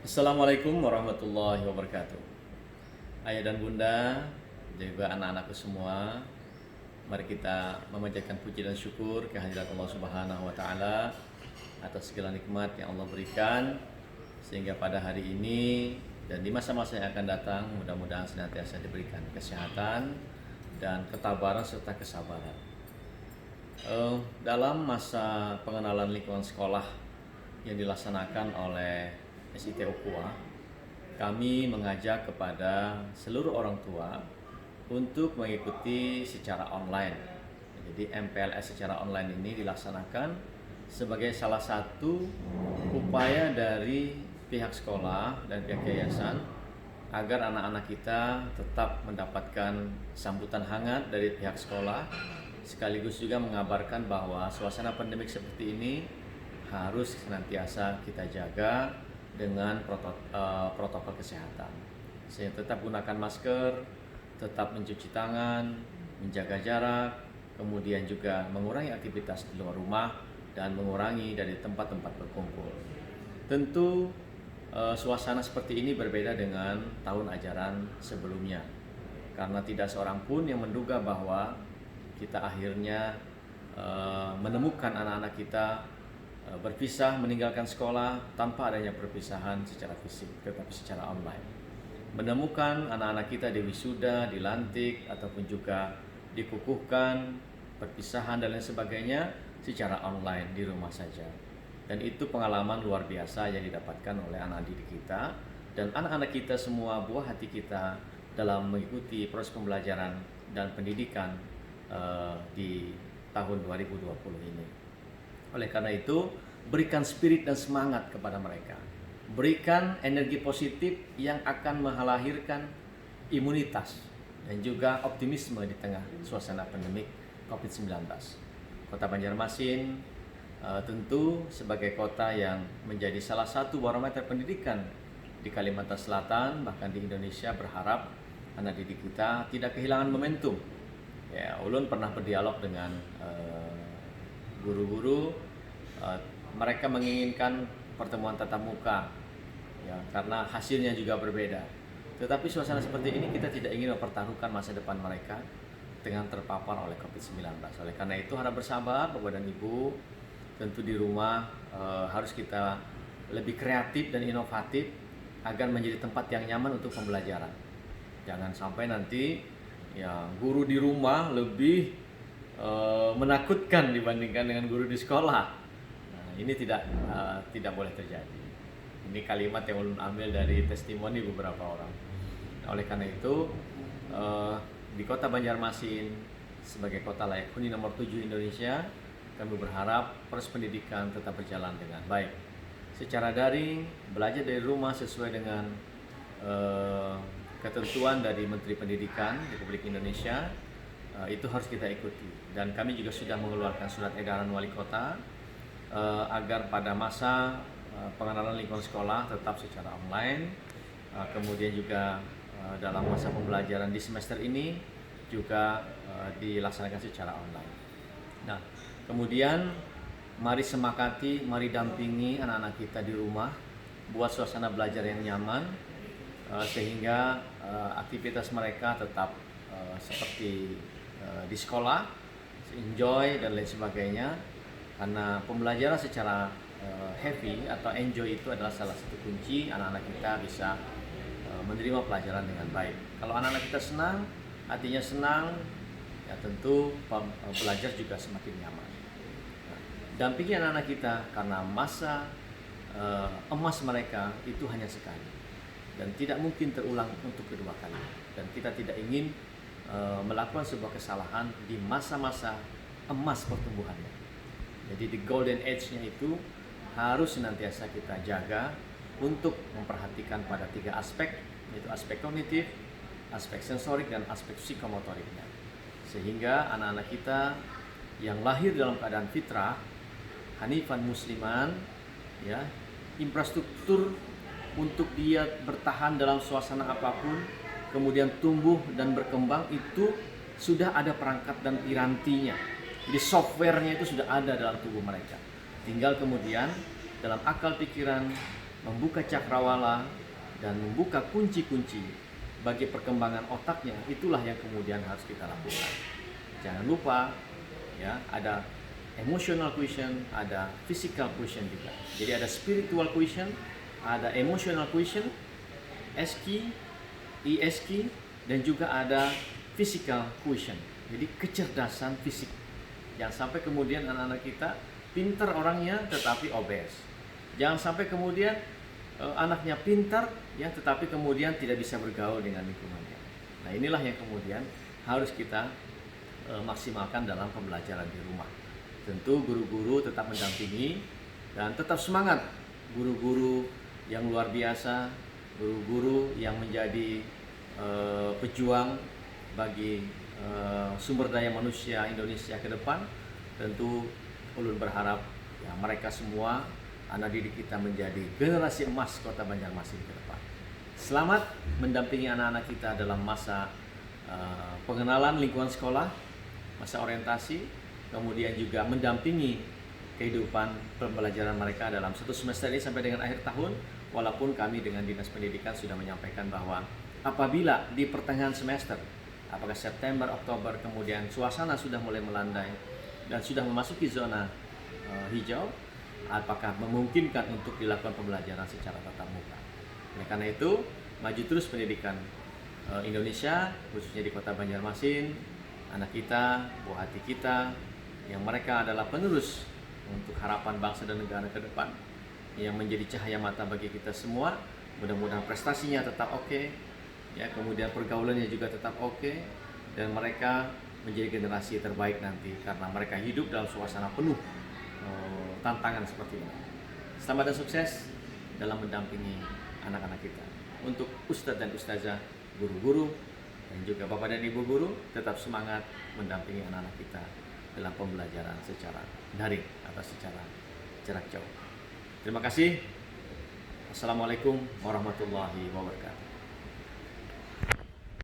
Assalamualaikum warahmatullahi wabarakatuh. Ayah dan bunda, juga anak-anakku semua, mari kita memanjatkan puji dan syukur kehadirat Allah Subhanahu wa taala atas segala nikmat yang Allah berikan, sehingga pada hari ini dan di masa-masa yang akan datang mudah-mudahan senantiasa diberikan kesehatan dan ketabahan serta kesabaran. Dalam masa pengenalan lingkungan sekolah yang dilaksanakan oleh SIT Ukhuwah, kami mengajak kepada seluruh orang tua untuk mengikuti secara online. Jadi MPLS secara online ini dilaksanakan sebagai salah satu upaya dari pihak sekolah dan pihak yayasan agar anak-anak kita tetap mendapatkan sambutan hangat dari pihak sekolah, sekaligus juga mengabarkan bahwa suasana pandemik seperti ini harus senantiasa kita jaga dengan protokol kesehatan. Sehingga tetap gunakan masker, tetap mencuci tangan, menjaga jarak, kemudian juga mengurangi aktivitas di luar rumah dan mengurangi dari tempat-tempat berkumpul. Tentu suasana seperti ini berbeda dengan tahun ajaran sebelumnya, karena tidak seorang pun yang menduga bahwa kita akhirnya menemukan anak-anak kita berpisah meninggalkan sekolah tanpa adanya perpisahan secara fisik, tetapi secara online. Menemukan anak-anak kita di wisuda, dilantik, ataupun juga dikukuhkan, perpisahan dan lain sebagainya secara online di rumah saja. Dan itu pengalaman luar biasa yang didapatkan oleh anak didik kita dan anak-anak kita semua, buah hati kita dalam mengikuti proses pembelajaran dan pendidikan di tahun 2020 ini. Oleh karena itu, berikan spirit dan semangat kepada mereka. Berikan energi positif yang akan melahirkan imunitas dan juga optimisme di tengah suasana pandemik COVID-19. Kota Banjarmasin tentu sebagai kota yang menjadi salah satu barometer pendidikan di Kalimantan Selatan, bahkan di Indonesia, berharap anak didik kita tidak kehilangan momentum. Ya, Ulun pernah berdialog dengan guru-guru, mereka menginginkan pertemuan tatap muka, ya, karena hasilnya juga berbeda. Tetapi suasana seperti ini kita tidak ingin mempertaruhkan masa depan mereka dengan terpapar oleh COVID-19. Oleh karena itu harap bersabar Bapak dan Ibu, tentu di rumah harus kita lebih kreatif dan inovatif agar menjadi tempat yang nyaman untuk pembelajaran. Jangan sampai nanti ya guru di rumah lebih menakutkan dibandingkan dengan guru di sekolah. Nah, ini tidak boleh terjadi. Ini kalimat yang ulun ambil dari testimoni beberapa orang. Nah, oleh karena itu di Kota Banjarmasin sebagai kota layak huni nomor 7 Indonesia, kami berharap proses pendidikan tetap berjalan dengan baik. Secara daring, belajar dari rumah sesuai dengan ketentuan dari Menteri Pendidikan Republik Indonesia, itu harus kita ikuti. Dan kami juga sudah mengeluarkan surat edaran wali kota agar pada masa pengenalan lingkungan sekolah tetap secara online, kemudian juga dalam masa pembelajaran di semester ini juga dilaksanakan secara online. Nah, kemudian mari semakati, mari dampingi anak-anak kita di rumah, buat suasana belajar yang nyaman, sehingga aktivitas mereka tetap seperti di sekolah, enjoy dan lain sebagainya. Karena pembelajaran secara heavy atau enjoy itu adalah salah satu kunci anak-anak kita bisa menerima pelajaran dengan baik. Kalau anak-anak kita senang, hatinya senang, ya tentu belajar juga semakin nyaman. Nah, dampingi anak-anak kita karena masa emas mereka itu hanya sekali dan tidak mungkin terulang untuk kedua kali. Dan kita tidak ingin melakukan sebuah kesalahan di masa-masa emas pertumbuhannya. Jadi di golden age-nya itu harus senantiasa kita jaga untuk memperhatikan pada 3 aspek, yaitu aspek kognitif, aspek sensorik, dan aspek psikomotoriknya. Sehingga anak-anak kita yang lahir dalam keadaan fitrah, hanifan musliman, ya, infrastruktur untuk dia bertahan dalam suasana apapun, kemudian tumbuh dan berkembang itu sudah ada perangkat dan pirantinya. Jadi softwarenya itu sudah ada dalam tubuh mereka. Tinggal kemudian dalam akal pikiran membuka cakrawala, dan membuka kunci-kunci bagi perkembangan otaknya. Itulah yang kemudian harus kita lakukan. Jangan lupa ya, ada emotional quotient, ada physical quotient juga. Jadi ada spiritual quotient, ada emotional quotient, SQ, ESQ, dan juga ada physical quotient. Jadi kecerdasan fisik. Jangan sampai kemudian anak-anak kita pintar orangnya tetapi obes. Jangan sampai kemudian anaknya pintar ya tetapi kemudian tidak bisa bergaul dengan lingkungannya. Nah, inilah yang kemudian harus kita maksimalkan dalam pembelajaran di rumah. Tentu guru-guru tetap mendampingi dan tetap semangat. Guru-guru yang luar biasa, guru-guru yang menjadi pejuang bagi sumber daya manusia Indonesia ke depan. Tentu ulun berharap ya, mereka semua anak didik kita menjadi generasi emas Kota Banjarmasin ke depan. Selamat mendampingi anak-anak kita dalam masa pengenalan lingkungan sekolah, masa orientasi, kemudian juga mendampingi kehidupan pembelajaran mereka dalam satu semester ini sampai dengan akhir tahun. Walaupun kami dengan Dinas Pendidikan sudah menyampaikan bahwa apabila di pertengahan semester, apakah September, Oktober, kemudian suasana sudah mulai melandai dan sudah memasuki zona hijau, apakah memungkinkan untuk dilakukan pembelajaran secara tatap muka. Oleh karena itu, maju terus pendidikan Indonesia, khususnya di Kota Banjarmasin, anak kita, buah hati kita, yang mereka adalah penerus untuk harapan bangsa dan negara ke depan, yang menjadi cahaya mata bagi kita semua. Mudah-mudahan prestasinya tetap oke, ya, kemudian pergaulannya juga tetap oke, dan mereka menjadi generasi terbaik nanti karena mereka hidup dalam suasana penuh tantangan seperti ini. Selamat dan sukses dalam mendampingi anak-anak kita. Untuk ustadz dan ustazah, guru-guru, dan juga bapak dan ibu guru, tetap semangat mendampingi anak-anak kita dalam pembelajaran secara daring atau secara jarak jauh. Terima kasih. Assalamualaikum warahmatullahi wabarakatuh.